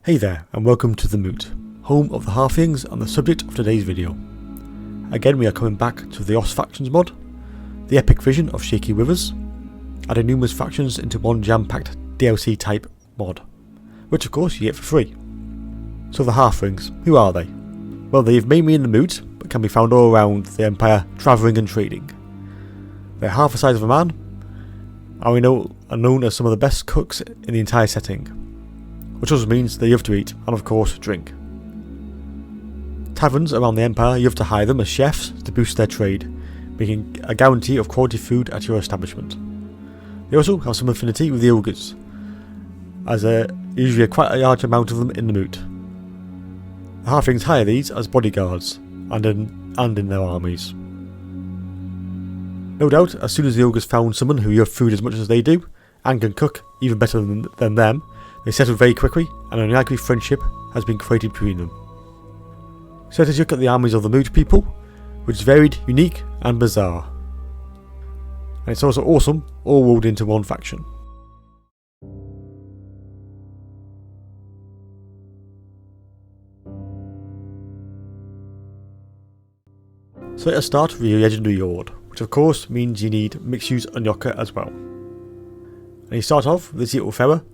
Hey there, and welcome to the Moot, home of the Halflings and the subject of today's video. Again, we are coming back to the OS Factions mod, the epic vision of Shaky Rivers, adding numerous factions into one jam-packed DLC type mod, which of course you get for free. So the Halflings, who are they? Well, they have mainly in the Moot, but can be found all around the Empire, travelling and trading. They're half the size of a man, and we know are known as some of the best cooks in the entire setting, which also means they love to eat and of course drink. Taverns around the Empire, you have to hire them as chefs to boost their trade, making a guarantee of quality food at your establishment. They also have some affinity with the ogres, as there is usually quite a large amount of them in the Moot. The Halflings hire these as bodyguards and in their armies. No doubt, as soon as the ogres found someone who love food as much as they do, and can cook even better than them, they settled very quickly, and an unlikely friendship has been created between them. So let us look at the armies of the Moot people, which is varied, unique, and bizarre. And it's also awesome, all rolled into one faction. So let us start with your legendary Lord, which of course means you need Mixu Unlocker as well. And you start off with this little fella,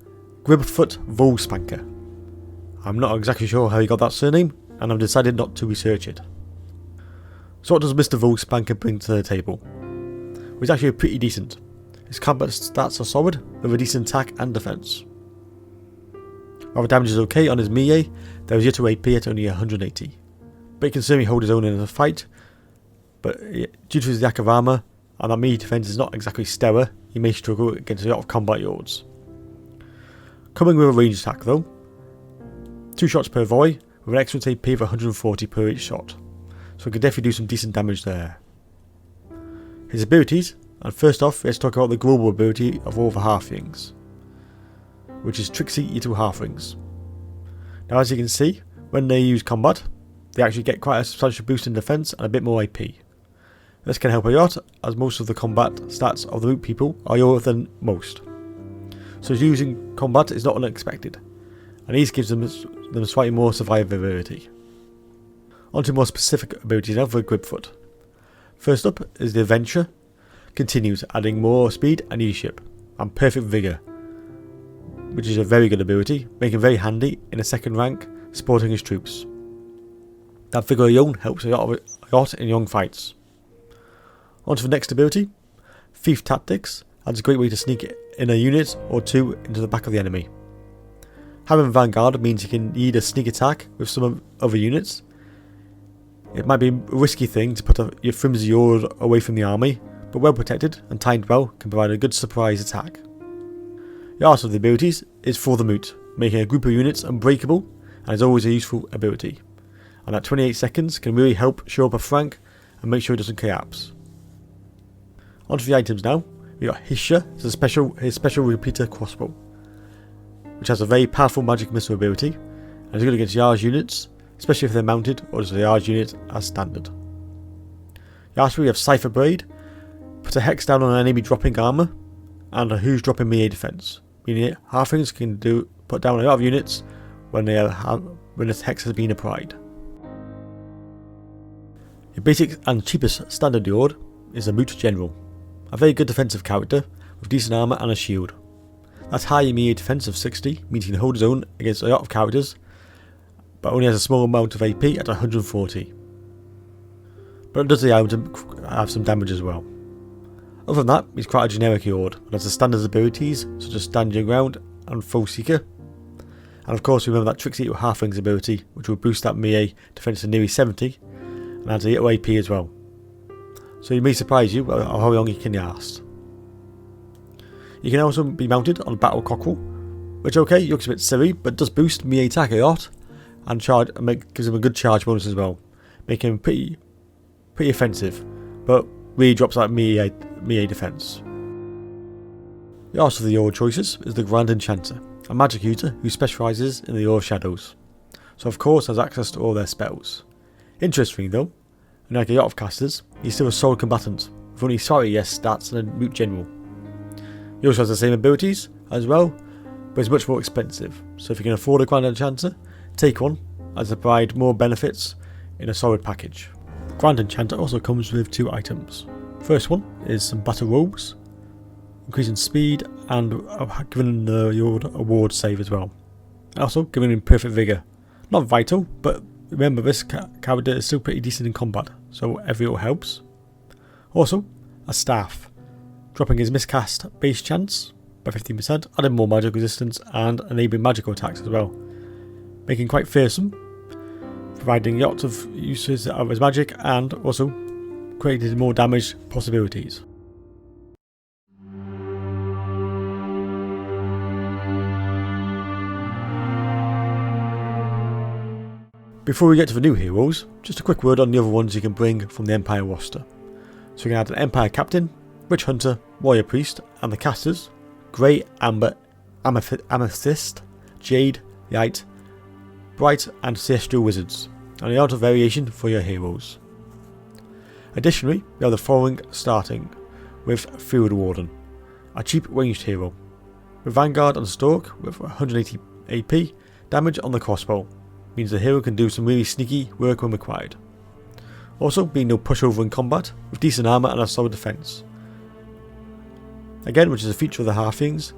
BigfooT Vocis. I'm not exactly sure how he got that surname, and I've decided not to research it. So what does Mr. Vocis bring to the table? Well, he's actually pretty decent. His combat stats are solid, with a decent attack and defense. While the damage is okay on his melee, there is little AP at only 180. But he can certainly hold his own in a fight, but due to his lack of armour, and that melee defense is not exactly stellar, he may struggle against a lot of combat lords. Coming with a ranged attack though, 2 shots per volley with an excellent AP of 140 per each shot, so he can definitely do some decent damage there. His abilities, and first off let's talk about the global ability of all the Halflings, which is Tricksy Little Halflings. Now as you can see, when they use combat, they actually get quite a substantial boost in defense and a bit more AP. This can help a lot, as most of the combat stats of the Moot people are lower than most. So using combat is not unexpected, and these gives them slightly more survivability. On to more specific abilities now for BigfooT. First up is the Adventure, continues adding more speed and leadership, and perfect vigour, which is a very good ability, making very handy in a second rank supporting his troops. That vigour alone helps a lot in young fights. On to the next ability, Thief Tactics, adds a great way to sneak in a unit or two into the back of the enemy. Having Vanguard means you can lead a sneak attack with some other units. It might be a risky thing to put your flimsy Lord away from the army, but well protected and timed well can provide a good surprise attack. The last of the abilities is for the Moot, making a group of units unbreakable, and is always a useful ability. And at 28 seconds can really help show up a flank and make sure it doesn't collapse. On to the items now. We got Hisha, his special repeater crossbow, which has a very powerful magic missile ability and is good against large units, especially if they're mounted or just a large unit as standard. Lastly we have Cypher Blade, put a hex down on an enemy dropping armour, and a who's dropping melee defense, meaning Halflings can put down a lot of units when this hex has been applied. Your basic and cheapest standard Lord is a Moot General, a very good defensive character with decent armour and a shield. That's high melee defense of 60, means he can hold his own against a lot of characters, but only has a small amount of AP at 140. But it does allow him to have some damage as well. Other than that, he's quite a generic Lord, and has the standard abilities such as Stand Your Ground and Foe Seeker. And of course remember that Tricksy Little Halflings ability, which will boost that melee defense to nearly 70, and adds a little AP as well. So he may surprise you about how long he can last. You can also be mounted on a Battle Cockerel, which looks a bit silly, but does boost melee attack a lot, and gives him a good charge bonus as well, making him pretty offensive, but really drops that melee defense. The last of the Lord choices is the Grand Enchanter, a magic user who specialises in the Lore of Shadows, so of course has access to all their spells. Interestingly though, unlike a lot of casters, he's still a sole combatant, with only slightly less stats than a Moot General. He also has the same abilities as well, but it's much more expensive, so if you can afford a Grand Enchanter, take one, as they provide more benefits in a solid package. Grand Enchanter also comes with 2 items. First one is some battle robes, increasing speed and giving your award save as well. Also giving him perfect vigour. Not vital, but remember this character is still pretty decent in combat, so every little helps. Also, a staff, dropping his miscast base chance by 15%, adding more magic resistance and enabling magical attacks as well, making quite fearsome, providing lots of uses of his magic and also creating more damage possibilities. Before we get to the new heroes, just a quick word on the other ones you can bring from the Empire roster. So you can add an Empire Captain, Witch Hunter, Warrior Priest, and the casters, Grey, Amber, Amethyst, Jade, Light, Bright and Celestial Wizards, and a lot of variation for your heroes. Additionally, we have the following starting with Field Warden, a cheap ranged hero, with Vanguard and Stalk with 180 AP, damage on the crossbow, means the hero can do some really sneaky work when required. Also being no pushover in combat, with decent armour and a solid defence. Again, which is a feature of the Halflings,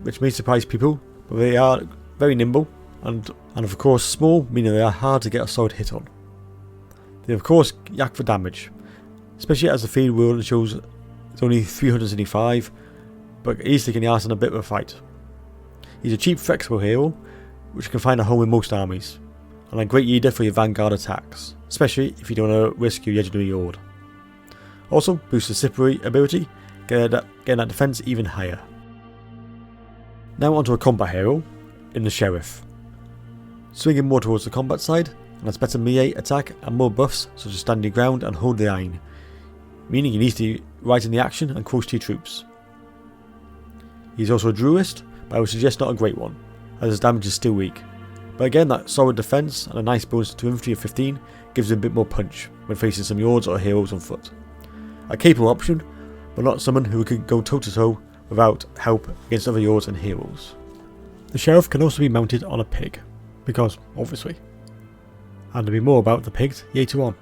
which may surprise people, but they are very nimble and of course small, meaning they are hard to get a solid hit on. They of course yak for damage, especially as the Field Warden shows it's only 375, but easily can last in a bit of a fight. He's a cheap flexible hero, which can find a home in most armies, and a great leader for your Vanguard attacks, especially if you don't want to risk your legendary Horde. Also boosts the Slippery ability, getting that defense even higher. Now onto a combat hero in the Sheriff. Swinging more towards the combat side, and has better melee attack and more buffs such as stand your ground and hold the line, meaning he needs to be right in the action and close to your troops. He's also a Druidist, but I would suggest not a great one, as his damage is still weak. But again, that solid defense and a nice bonus to infantry of 15 gives him a bit more punch when facing some Hordes or heroes on foot. A capable option, but not someone who could go toe to toe without help against other Hordes and heroes. The Sheriff can also be mounted on a pig, because obviously. And there'll be more about the pigs later on.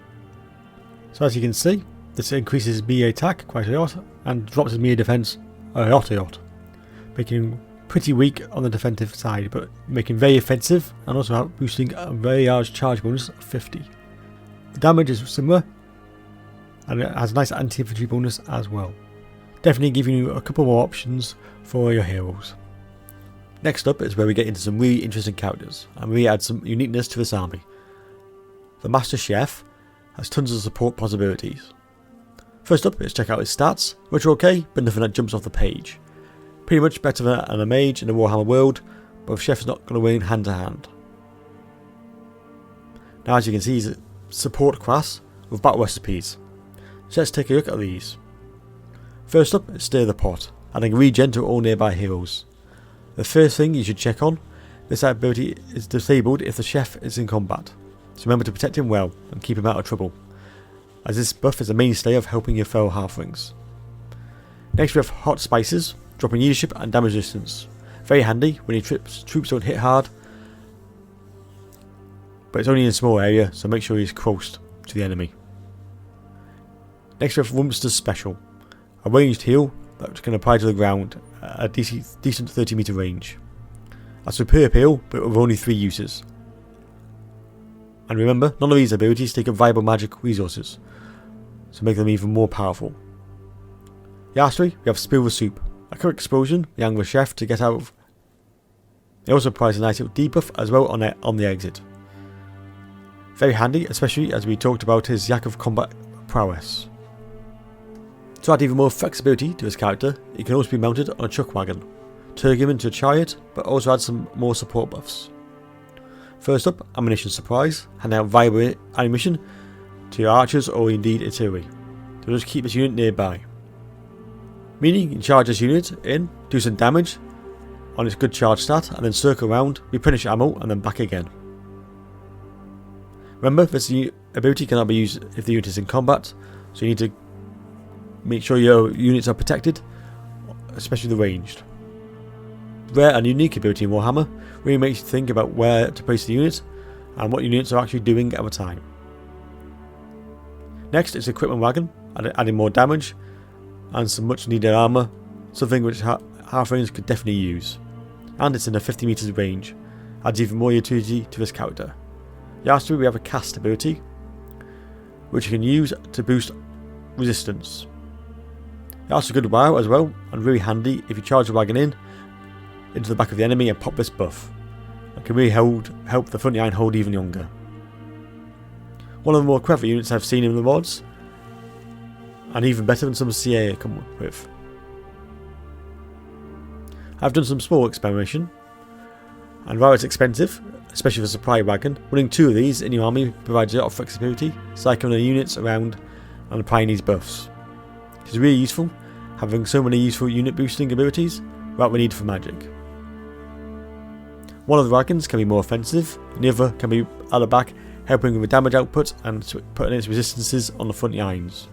So as you can see, this increases his melee attack quite a lot and drops his melee defense a lot, making him pretty weak on the defensive side, but making very offensive and also boosting a very large charge bonus of 50. The damage is similar and it has a nice anti-infantry bonus as well, definitely giving you a couple more options for your heroes. Next up is where we get into some really interesting characters and really add some uniqueness to this army. The Master Chef has tons of support possibilities. First up, let's check out his stats, which are okay, but nothing that jumps off the page. Pretty much better than a mage in the Warhammer world, but Chef is not going to win hand to hand. Now as you can see, he's a support class with battle recipes. So let's take a look at these. First up is Stir the Pot, adding regen to all nearby heroes. The first thing you should check on, this ability is disabled if the Chef is in combat, so remember to protect him well and keep him out of trouble, as this buff is a mainstay of helping your fellow Halflings. Next we have Hot Spices, dropping leadership and damage resistance. Very handy when your troops don't hit hard, but it's only in a small area, so make sure he's close to the enemy. Next we have Rumster's Special, a ranged heal that can apply to the ground at a decent 30 meter range. A superb heal, but with only 3 uses. And remember, none of these abilities take up viable magic resources, so make them even more powerful. Lastly, we have Spill the Soup, a quick explosion, the angler chef to get out of. It also provides a nice little debuff as well on the exit. Very handy, especially as we talked about his yak of combat prowess. To add even more flexibility to his character, he can also be mounted on a chuck wagon, turning him into a chariot, but also add some more support buffs. First up, Ammunition Surprise, handing out viable ammunition to your archers or indeed artillery, so just keep this unit nearby. Meaning you can charge this unit in, do some damage on its good charge stat, and then circle around, replenish ammo, and then back again. Remember, this ability cannot be used if the unit is in combat, so you need to make sure your units are protected, especially the ranged. rare and unique ability in Warhammer, really makes you think about where to place the unit and what units are actually doing at the time. Next is Equipment Wagon, adding more damage and some much needed armour, something which Halflings could definitely use. And it's in a 50 meters range, adds even more utility to this character. Lastly, we have a cast ability, which you can use to boost resistance. That's a good wow as well, and really handy if you charge the wagon into the back of the enemy and pop this buff. It can really help the front line hold even longer. One of the more clever units I've seen in the mods, and even better than some CA come with. I've done some small experimentation, and while it's expensive, especially for a supply wagon, running 2 of these in your army provides a lot of flexibility, cycling the units around and applying these buffs. It is really useful, having so many useful unit boosting abilities without the need for magic. One of the wagons can be more offensive, and the other can be at the back, helping with the damage output and putting its resistances on the front lines.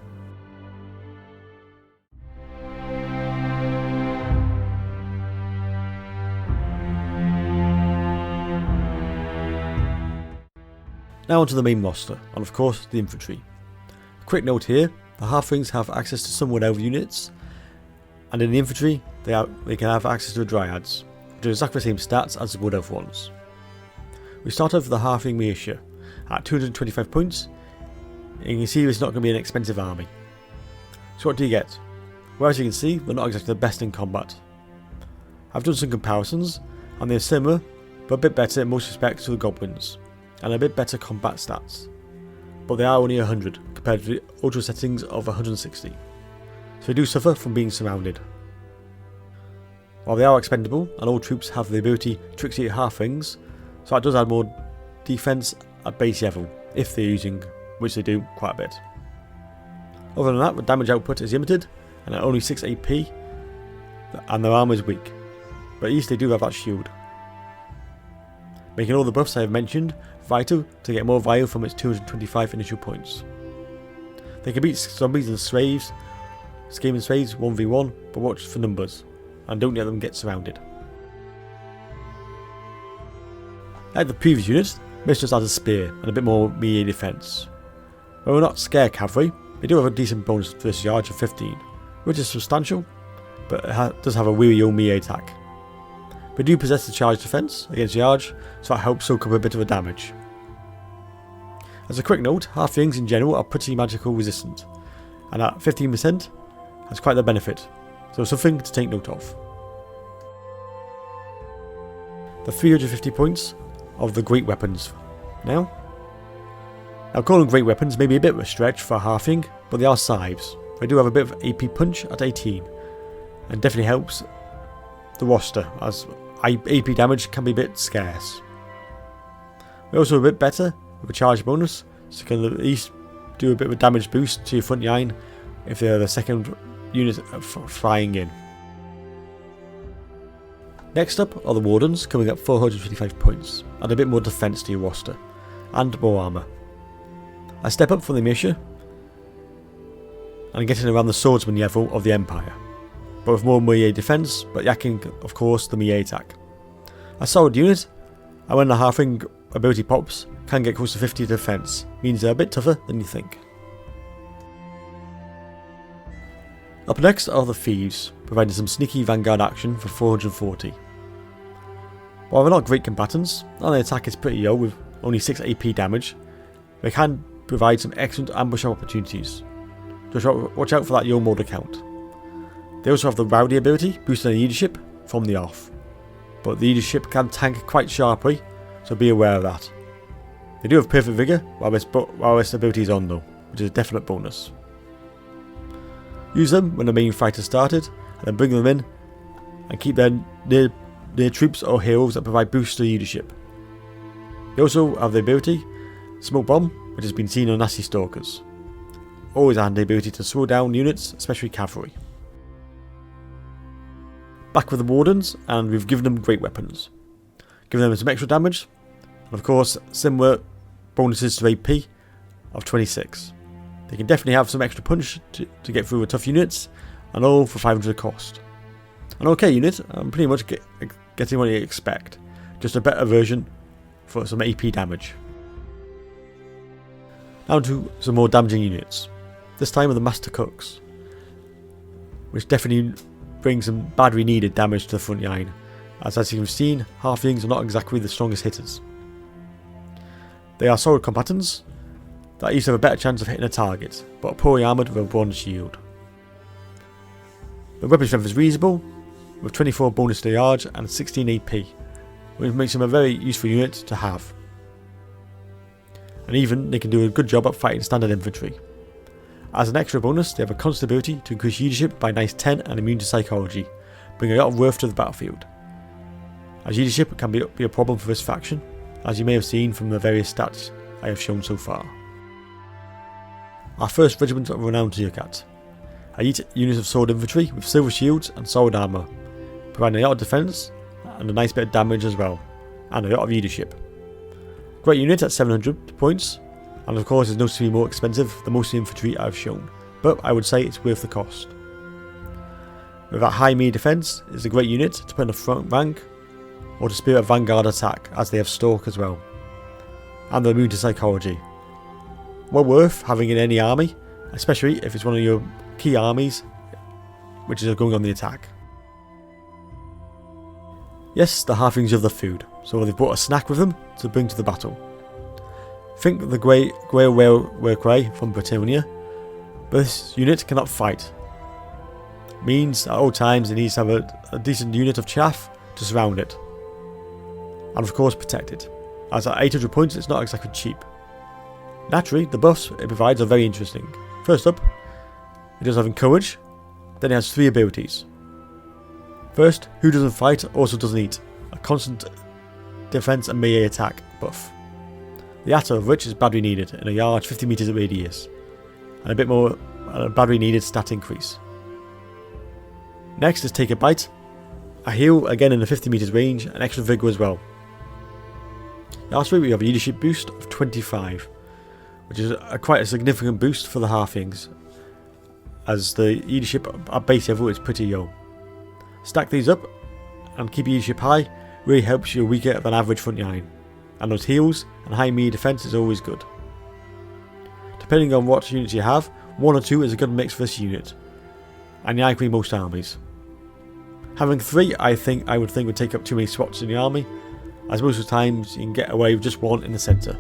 Now onto the main roster, and of course the infantry. A quick note here, the Halflings have access to some Wood Elf units, and in the infantry they can have access to the Dryads, which are exactly the same stats as the Wood Elf ones. We start off with the Halfling Militia at 225 points, and you can see it's not going to be an expensive army. So what do you get? Well, as you can see, they're not exactly the best in combat. I've done some comparisons, and they're similar, but a bit better in most respects to the Goblins, and a bit better combat stats. But they are only 100 compared to the ultra settings of 160, so they do suffer from being surrounded. While they are expendable, and all troops have the ability to execute Halflings, so that does add more defense at base level, if they're using, which they do quite a bit. Other than that, the damage output is limited, and at only 6 AP, and their armour is weak, but at least they do have that shield. Making all the buffs I have mentioned vital to get more value from its 225 initial points. They can beat zombies and slaves, scheming slaves 1v1, but watch for numbers, and don't let them get surrounded. Like the previous units, this just adds a spear and a bit more melee defense. While we're not scare cavalry, they do have a decent bonus versus charge of 15, which is substantial, but it does have a really low melee attack. They do possess the charge defense against charge, so that helps soak up a bit of the damage. As a quick note, Halflings in general are pretty magical resistant, and at 15% has quite the benefit, so something to take note of. The 350 points of the great weapons. Now calling great weapons may be a bit of a stretch for a Halfling, but they are scythes. They do have a bit of AP punch at 18, and definitely helps the roster, as AP damage can be a bit scarce. They're also a bit better with a charge bonus, so you can at least do a bit of a damage boost to your front line if they're the second unit flying in. Next up are the Wardens, coming at 455 points, and a bit more defense to your roster, and more armour. A step up from the militia, and getting around the swordsman level of the Empire, but with more melee defense, but yakking of course the melee attack. A solid unit, and when the Halfling ability pops, can get close to 50 defense, means they're a bit tougher than you think. Up next are the Thieves, providing some sneaky vanguard action for 440. While they're not great combatants, and their attack is pretty low with only 6 AP damage, they can provide some excellent ambush opportunities. Just watch out for that low mortar count. They also have the Rowdy ability, boosting their leadership from the off, but the leadership can tank quite sharply, so be aware of that. They do have perfect vigour while this ability is on though, which is a definite bonus. Use them when the main fight has started, and then bring them in and keep them near troops or heroes that provide boosts to leadership. They also have the ability Smoke Bomb, which has been seen on nasty stalkers. Always a handy ability to slow down units, especially cavalry. Back with the Wardens, and we've given them great weapons. Giving them some extra damage, and of course similar bonuses to AP of 26. They can definitely have some extra punch to get through with tough units, and all for 500 cost. An okay unit, and pretty much getting what you expect, just a better version for some AP damage. Now to some more damaging units, this time with the Master Cooks, which definitely brings some badly needed damage to the front line, as you've seen, Halflings are not exactly the strongest hitters. They are solid combatants that used to have a better chance of hitting a target, but are poorly armoured with a bronze shield. The weapon strength is reasonable, with 24 bonus to charge and 16 AP, which makes them a very useful unit to have. And even they can do a good job at fighting standard infantry. As an extra bonus, they have a constant ability to increase leadership by a nice 10 and immune to psychology, bringing a lot of worth to the battlefield. As leadership can be a problem for this faction, as you may have seen from the various stats I have shown so far. Our first regiment of renown to look at. A elite unit of sword infantry with silver shields and solid armour, providing a lot of defence and a nice bit of damage as well, and a lot of leadership. Great unit at 700 points, and of course is noticeably more expensive than most of the infantry I have shown, but I would say it's worth the cost. With that high melee defence, it's a great unit to put in the front rank, or to spear a vanguard attack, as they have stalk as well, and they're immune to psychology. Well worth having in any army, especially if it's one of your key armies which is going on the attack. Yes, the Halflings of the food, so they've brought a snack with them to bring to the battle. Think of the Grey Whale Cry from Britannia, but this unit cannot fight. Means at all times it needs to have a decent unit of chaff to surround it, and of course protect it, as at 800 points it's not exactly cheap. Naturally, the buffs it provides are very interesting. First up, it does have Encourage, then it has 3 abilities. First, Who Doesn't Fight also doesn't eat, a constant defense and melee attack buff. The latter of which is badly needed in a large 50 meters radius, and a bit more badly needed stat increase. Next is Take a Bite, a heal again in the 50 meters range, and extra vigor as well. Lastly, we have a leadership boost of 25, which is quite a significant boost for the Halflings, as the leadership at base level is pretty low. Stack these up and keep your leadership high really helps your weaker than average front line, and those heals and high melee defense is always good. Depending on what units you have, 1 or 2 is a good mix for this unit, and likely most armies. Having 3 I would think would take up too many spots in the army, as most of the times you can get away with just 1 in the centre.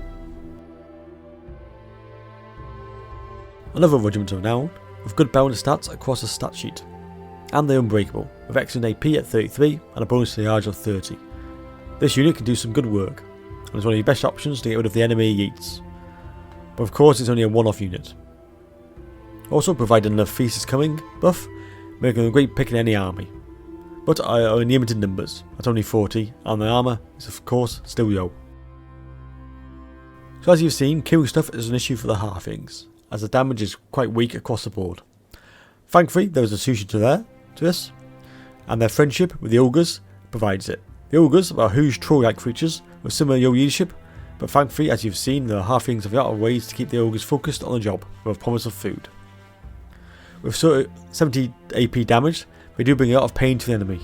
Another regiment of renown, with good balanced stats across the stat sheet, and they're unbreakable, with excellent AP at 33 and a bonus to the charge of 30. This unit can do some good work, and is one of your best options to get rid of the enemy elites, but of course it's only a one-off unit. Also providing the Feast is Coming buff, making them a great pick in any army, but are in limited numbers at only 40, and the armour is of course still low. So as you've seen, killing stuff is an issue for the Halflings, as the damage is quite weak across the board. Thankfully there is a solution to this, and their friendship with the Ogres provides it. The Ogres are huge troll-like creatures with similar low leadership, but thankfully as you've seen the Halflings have a lot of ways to keep the Ogres focused on the job with a promise of food. With 70 AP damage, they do bring a lot of pain to the enemy,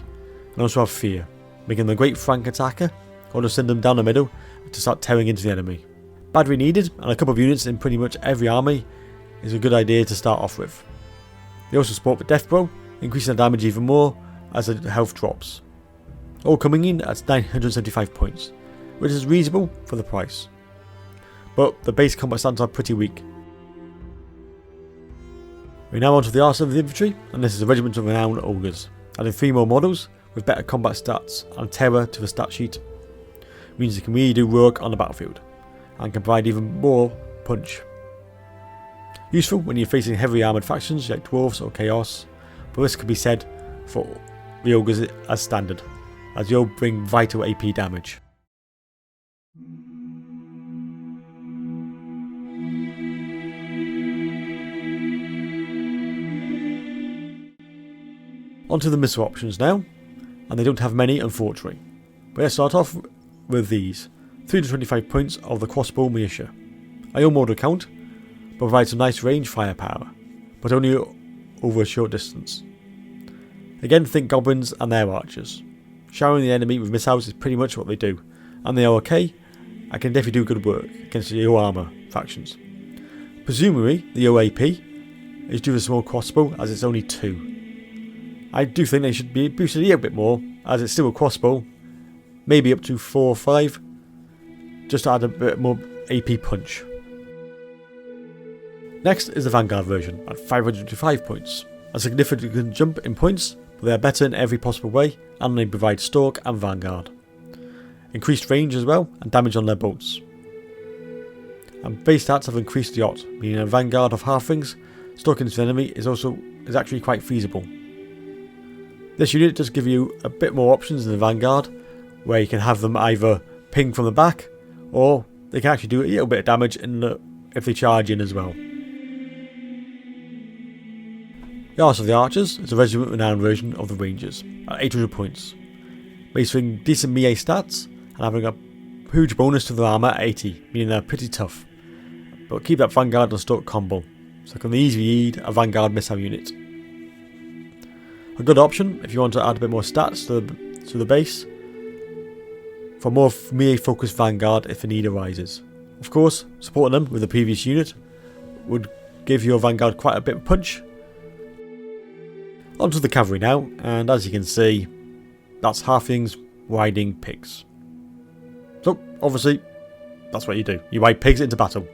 and also have fear, making them a great flank attacker, or just send them down the middle to start tearing into the enemy. Badly needed, and a couple of units in pretty much every army is a good idea to start off with. They also support the Death Blow, increasing the damage even more as the health drops. All coming in at 975 points, which is reasonable for the price. But the base combat stats are pretty weak. We're now onto the arsenal of the infantry, and this is a regiment of renowned ogres, adding 3 more models with better combat stats and terror to the stat sheet. Means they can really do work on the battlefield, and can provide even more punch. Useful when you're facing heavily armoured factions like dwarves or chaos, but this could be said for the ogres as standard, as they all bring vital AP damage. Onto the missile options now, and they don't have many unfortunately, but let's start off with these. 325 points of the crossbow militia. A low mortar count, but provides some nice range firepower, but only over a short distance. Again, think goblins and their archers. showering the enemy with missiles is pretty much what they do, and they are okay, and can definitely do good work against the Warhammer factions. Presumably, the OAP is due for a small crossbow as it's only 2. I do think they should be boosted a little bit more, as it's still a crossbow, maybe up to 4 or 5, just to add a bit more AP punch. Next is the Vanguard version at 505 points, a significant jump in points, but they are better in every possible way, and they provide Stalk and Vanguard. Increased range as well, and damage on their bolts. And base stats have increased a lot, meaning a Vanguard of Halflings stalking into the enemy is actually quite feasible. This unit does give you a bit more options than the Vanguard, where you can have them either ping from the back, or they can actually do a little bit of damage if they charge in as well. The Arts of the Archers is a Regiment Renowned version of the Rangers at 800 points, basing decent melee stats and having a huge bonus to their armour at 80, meaning they're pretty tough, but keep that Vanguard and Stalk combo, so can easily lead a Vanguard missile unit. A good option if you want to add a bit more stats to the base, for more melee focused Vanguard if the need arises. Of course, supporting them with the previous unit would give your Vanguard quite a bit of punch. Onto the cavalry now, and as you can see, that's Halflings riding pigs. So, obviously, that's what you do. You ride pigs into battle.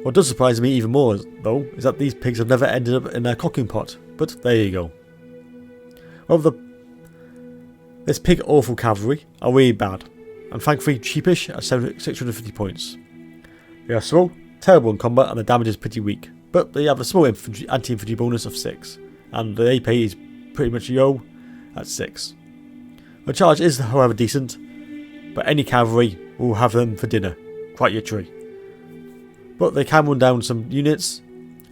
What does surprise me even more, though, is that these pigs have never ended up in their cooking pot. But there you go. Well, this pig awful cavalry are really bad, and thankfully cheapish at 650 points. They are slow, terrible in combat, and the damage is pretty weak, but they have a small anti-infantry bonus of 6, and the AP is pretty much yo at 6. The charge is, however, decent, but any cavalry will have them for dinner, quite literally. But they can run down some units,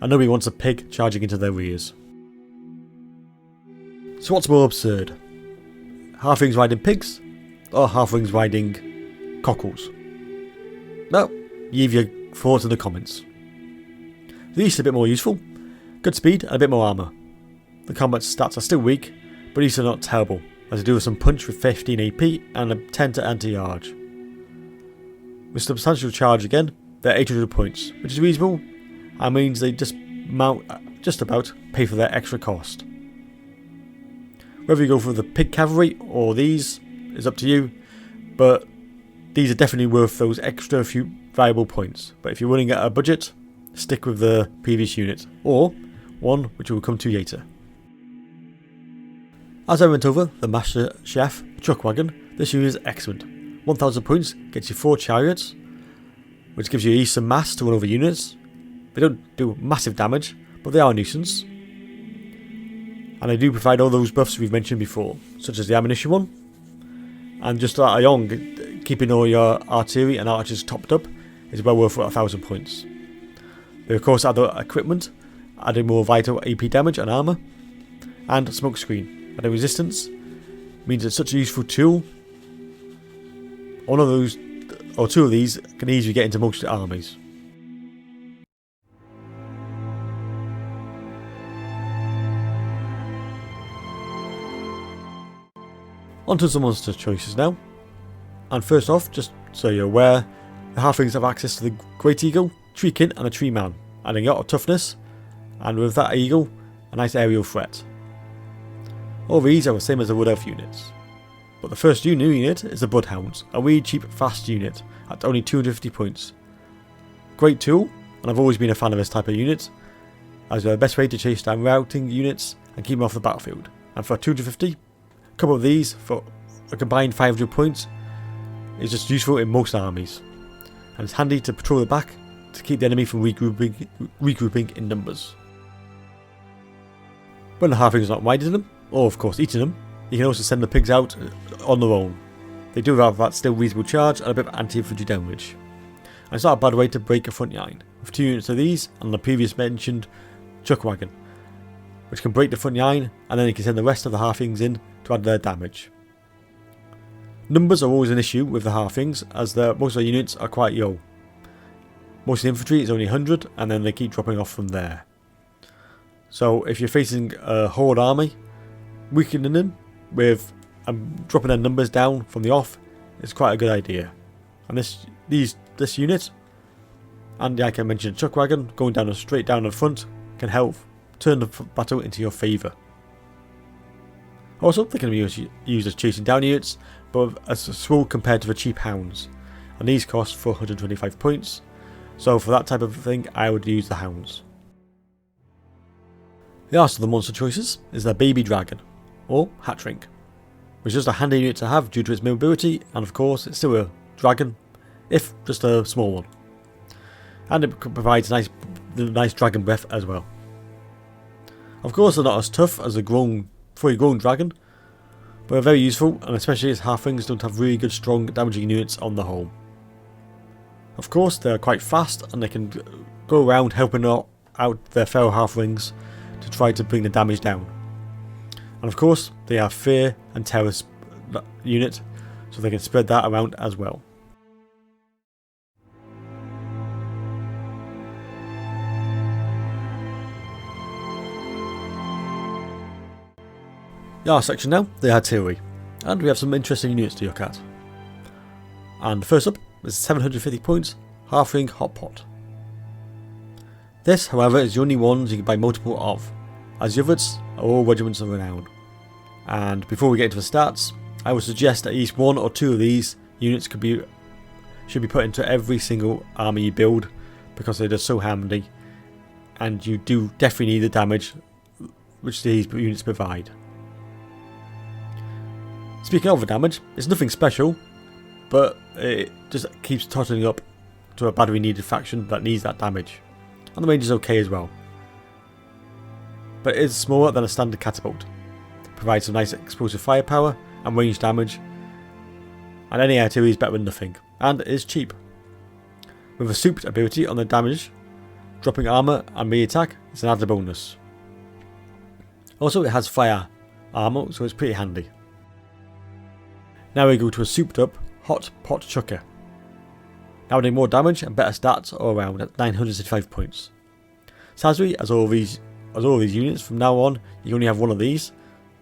and nobody wants a pig charging into their rears. So what's more absurd? Halflings riding pigs, or Halflings riding cockles? Well, leave your thoughts in the comments. These are a bit more useful, good speed and a bit more armour. The combat stats are still weak, but these are not terrible, as they do with some punch with 15 AP and a 10 to anti-charge. With substantial charge again, they're 800 points, which is reasonable, and means they just about pay for their extra cost. Whether you go for the pig cavalry or these is up to you, but these are definitely worth those extra few valuable points. But if you're running at a budget, stick with the previous unit, or one which we'll come to later. As I went over the Master Chef truck wagon, this unit is excellent. 1000 points gets you 4 chariots, which gives you some mass to run over units. They don't do massive damage, but they are a nuisance. And they do provide all those buffs we've mentioned before, such as the ammunition one. And just along, keeping all your artillery and archers topped up is well worth 1000 points. They of course add the equipment, adding more vital AP damage and armour, and smokescreen, adding resistance, means it's such a useful tool. One of those, or 2 of these, can easily get into most armies. Onto some monster choices now. And first off, just so you're aware, the Halflings have access to the Great Eagle, Tree King and the Tree Man, adding a lot of toughness, and with that eagle, a nice aerial threat. All these are the same as the Wood Elf units. But the first new unit is the Bloodhounds, a really cheap fast unit at only 250 points. Great tool, and I've always been a fan of this type of unit, as they're the best way to chase down routing units and keep them off the battlefield. And for 250, a couple of these for a combined 500 points is just useful in most armies, and it's handy to patrol the back to keep the enemy from regrouping in numbers. When the Halflings are not riding them, or of course eating them, you can also send the pigs out on their own. They do have that still reasonable charge and a bit of anti-infantry damage. And it's not a bad way to break a front line, with 2 units of these and the previous mentioned chuck wagon, which can break the front line, and then you can send the rest of the Halflings in to add their damage. Numbers are always an issue with the Halflings, as most of their units are quite low. Most of the infantry is only 100, and then they keep dropping off from there. So if you're facing a horde army, weakening them with and dropping their numbers down from the off is quite a good idea. And this unit, and like I mentioned, Chuck Wagon going down straight down the front can help turn the battle into your favour. Also, they can be used as chasing down units, but as small compared to the cheap hounds, and these cost 425 points. So for that type of thing, I would use the hounds. The last of the monster choices is the baby dragon, or Hatchling, which is just a handy unit to have due to its mobility, and of course it's still a dragon, if just a small one. And it provides nice dragon breath as well. Of course they're not as tough as a fully grown dragon, but are very useful, and especially as halflings don't have really good strong damaging units on the whole. Of course they are quite fast, and they can go around helping out their fellow halflings to try to bring the damage down. And of course they are fear and terror unit, so they can spread that around as well. The last section now, the artillery, and we have some interesting units to look at. And first up is 750 points Halfling Hot Pot. This, however, is the only ones you can buy multiple of, as the others are all regiments of renown. And before we get into the stats, I would suggest at least 1 or 2 of these units should be put into every single army you build, because they're just so handy, and you do definitely need the damage which these units provide. Speaking of the damage, it's nothing special, but it just keeps tottering up to a badly needed faction that needs that damage. And the range is okay as well. But it is smaller than a standard catapult. It provides some nice explosive firepower and range damage, and any artillery is better than nothing, and it is cheap. With a souped ability on the damage, dropping armour and melee attack is an added bonus. Also it has fire armour, so it's pretty handy. Now we go to a souped up Hot Pot Chucker. Now adding more damage and better stats all around at 965 points. Sadly, as all these units from now on, you only have one of these,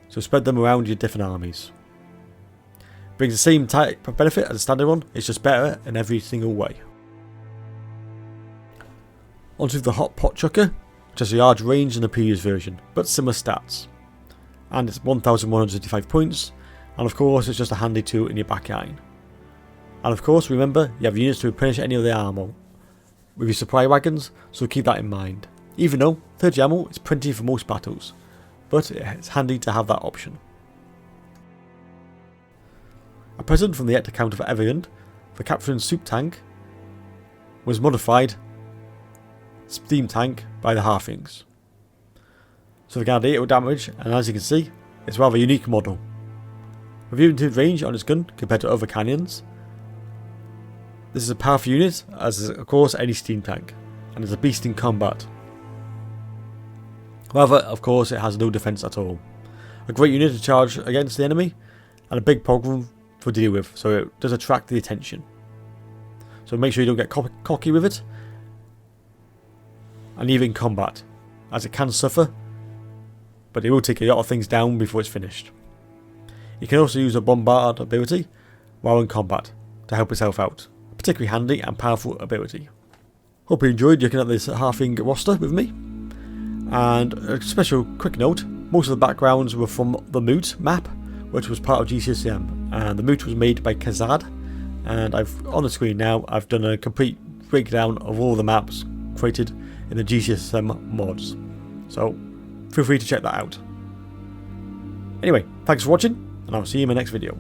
so spread them around your different armies. Brings the same type of benefit as a standard one, it's just better in every single way. Onto the Hot Pot Chucker, which has a large range in the previous version, but similar stats. And it's 1155 points, and of course it's just a handy tool in your back line. And of course remember, you have units to replenish any of the ammo with your supply wagons, so keep that in mind. Even though 30 ammo is plenty for most battles, but it's handy to have that option. A present from the Ector counter for Everland, the Capturing Soup Tank was modified steam tank by the Halflings. So they can add 8 damage, and as you can see, it's a rather unique model. With limited range on its gun compared to other cannons, this is a powerful unit, as is of course any steam tank, and is a beast in combat. However, of course it has no defense at all. A great unit to charge against the enemy, and a big problem for dealing with, so it does attract the attention. So make sure you don't get cocky with it, and even in combat, as it can suffer, but it will take a lot of things down before it's finished. You can also use a bombard ability while in combat to help yourself out. A particularly handy and powerful ability. Hope you enjoyed looking at this halfling roster with me. And a special quick note, most of the backgrounds were from the Moot map, which was part of GCCM, and the Moot was made by Kazad, and on the screen now I've done a complete breakdown of all the maps created in the GCCM mods, so feel free to check that out. Anyway, thanks for watching, and I'll see you in my next video.